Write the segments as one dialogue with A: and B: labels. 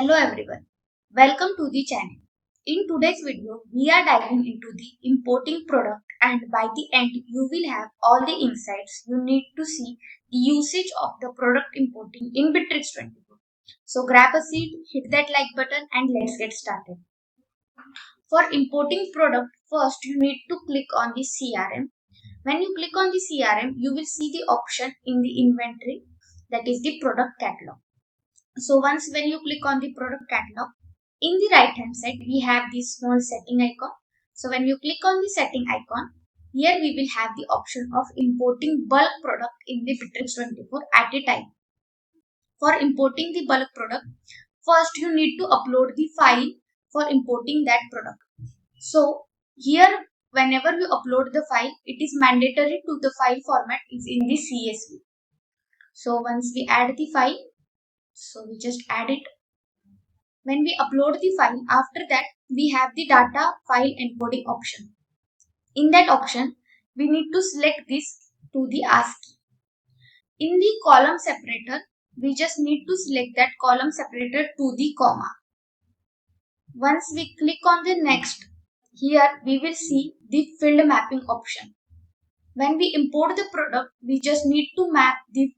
A: Hello everyone, welcome to the channel. In today's video, we are diving into the importing product, and by the end you will have all the insights you need to see the usage of the product importing in Bitrix24. So grab a seat, hit that like button and let's get started. For importing product, first you need to click on the CRM. When you click on the CRM, you will see the option in the inventory, that is the product catalog. So once when you click on the product catalog, in the right hand side we have this small setting icon. So when you click on the setting icon, here we will have the option of importing bulk product in the Bitrix24 at a time. For importing the bulk product, first you need to upload the file for importing that product. So here whenever you upload the file, it is mandatory to the file format is in the CSV. So once we add the file, so we just add it. When we upload the file, after that we have the data file encoding option. In that option, we need to select this to the ASCII. In the column separator, we just need to select that column separator to the comma. Once we click on the next, here we will see the field mapping option. When we import the product, we just need to map the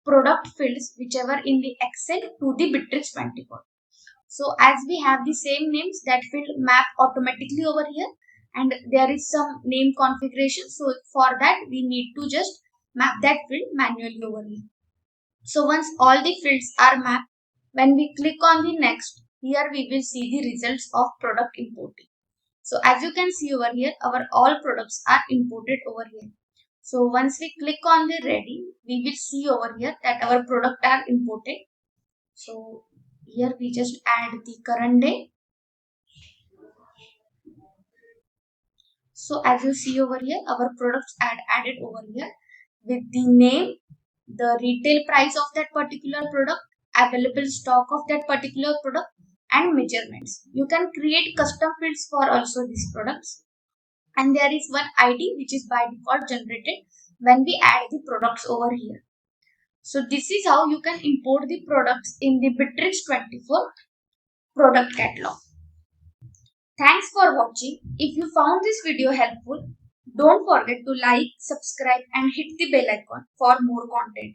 A: product fields whichever in the Excel to the Bitrix24. So as we have the same names, that field map automatically over here, and there is some name configuration. So for that we need to just map that field manually over here. So once all the fields are mapped, when we click on the next, here we will see the results of product importing. So as you can see over here, our all products are imported over here. So once we click on the ready, we will see over here that our product are imported. So here we just add the current day. So as you see over here, our products are added over here with the name, the retail price of that particular product, available stock of that particular product, and measurements. You can create custom fields for also these products. And there is one ID which is by default generated when we add the products over here. So this is how you can import the products in the Bitrix24 product catalog. Thanks for watching. If you found this video helpful, don't forget to like, subscribe and hit the bell icon for more content.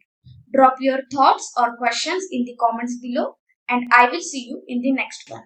A: Drop your thoughts or questions in the comments below and I will see you in the next one.